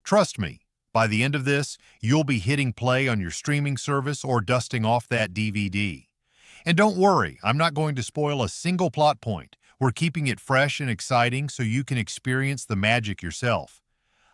Trust me, by the end of this, you'll be hitting play on your streaming service or dusting off that DVD. And don't worry, I'm not going to spoil a single plot point. We're keeping it fresh and exciting so you can experience the magic yourself.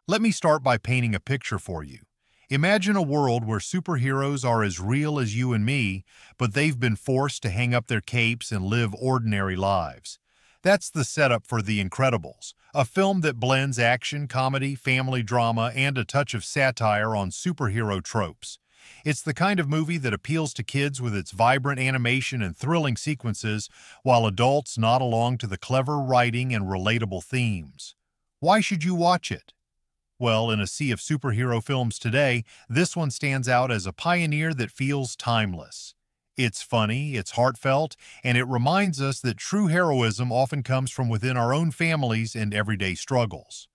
Let me start by painting a picture for you. Imagine a world where superheroes are as real as you and me, but they've been forced to hang up their capes and live ordinary lives. That's the setup for The Incredibles, a film that blends action, comedy, family drama, and a touch of satire on superhero tropes. It's the kind of movie that appeals to kids with its vibrant animation and thrilling sequences, while adults nod along to the clever writing and relatable themes. Why should you watch it? Well, in a sea of superhero films today, this one stands out as a pioneer that feels timeless. It's funny, it's heartfelt, and it reminds us that true heroism often comes from within our own families and everyday struggles.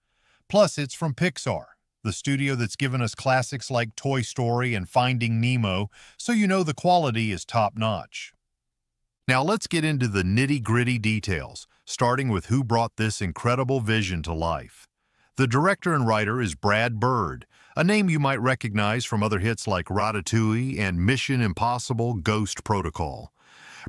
Plus, it's from Pixar, the studio that's given us classics like Toy Story and Finding Nemo, so you know the quality is top-notch. Now let's get into the nitty-gritty details, starting with who brought this incredible vision to life. The director and writer is Brad Bird, a name you might recognize from other hits like Ratatouille and Mission Impossible: Ghost Protocol.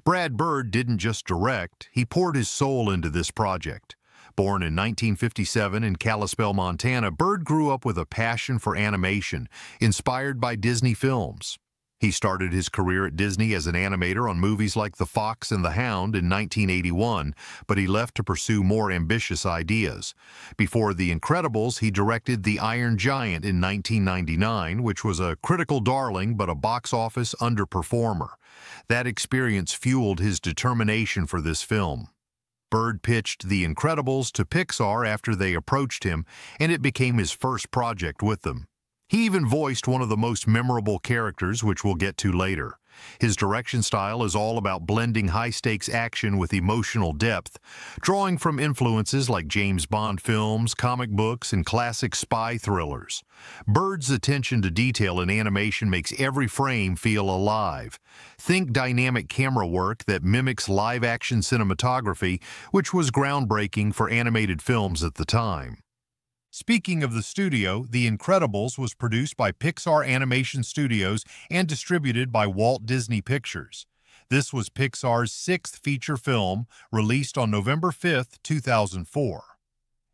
Brad Bird didn't just direct, he poured his soul into this project. Born in 1957 in Kalispell, Montana, Bird grew up with a passion for animation, inspired by Disney films. He started his career at Disney as an animator on movies like The Fox and the Hound in 1981, but he left to pursue more ambitious ideas. Before The Incredibles, he directed The Iron Giant in 1999, which was a critical darling but a box office underperformer. That experience fueled his determination for this film. Bird pitched The Incredibles to Pixar after they approached him, and it became his first project with them. He even voiced one of the most memorable characters, which we'll get to later. His direction style is all about blending high-stakes action with emotional depth, drawing from influences like James Bond films, comic books, and classic spy thrillers. Bird's attention to detail in animation makes every frame feel alive. Think dynamic camera work that mimics live-action cinematography, which was groundbreaking for animated films at the time. Speaking of the studio, The Incredibles was produced by Pixar Animation Studios and distributed by Walt Disney Pictures. This was Pixar's sixth feature film, released on November 5, 2004.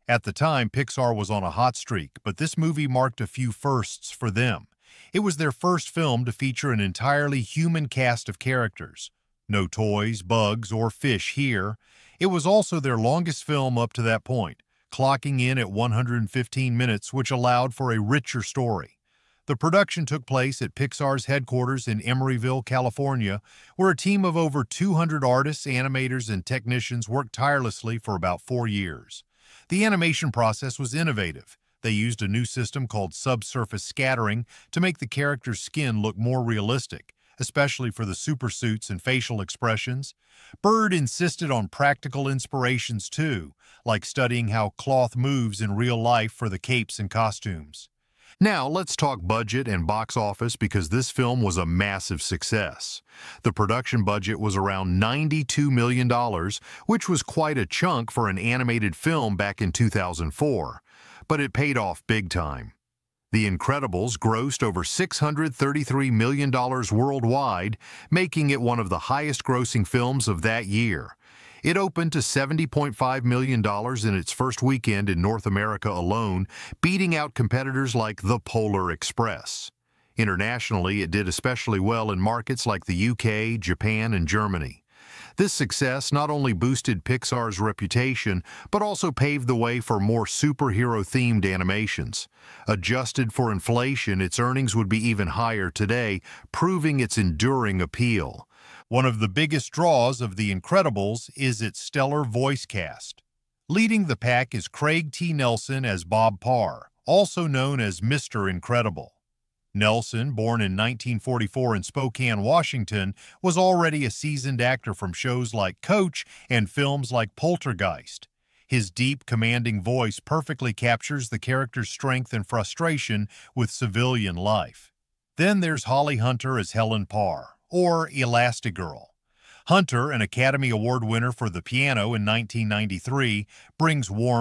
At the time, Pixar was on a hot streak, but this movie marked a few firsts for them. It was their first film to feature an entirely human cast of characters. No toys, bugs, or fish here. It was also their longest film up to that point, clocking in at 115 minutes, which allowed for a richer story. The production took place at Pixar's headquarters in Emeryville, California, where a team of over 200 artists, animators, and technicians worked tirelessly for about 4 years. The animation process was innovative. They used a new system called subsurface scattering to make the character's skin look more realistic, especially for the supersuits and facial expressions. Bird insisted on practical inspirations too, like studying how cloth moves in real life for the capes and costumes. Now, let's talk budget and box office because this film was a massive success. The production budget was around $92 million, which was quite a chunk for an animated film back in 2004, but it paid off big time. The Incredibles grossed over $633 million worldwide, making it one of the highest-grossing films of that year. It opened to $70.5 million in its first weekend in North America alone, beating out competitors like The Polar Express. Internationally, it did especially well in markets like the UK, Japan, and Germany. This success not only boosted Pixar's reputation, but also paved the way for more superhero-themed animations. Adjusted for inflation, its earnings would be even higher today, proving its enduring appeal. One of the biggest draws of The Incredibles is its stellar voice cast. Leading the pack is Craig T. Nelson as Bob Parr, also known as Mr. Incredible. Nelson, born in 1944 in Spokane, Washington, was already a seasoned actor from shows like Coach and films like Poltergeist. His deep, commanding voice perfectly captures the character's strength and frustration with civilian life. Then there's Holly Hunter as Helen Parr, or Elastigirl. Hunter, an Academy Award winner for The Piano in 1993, brings warmth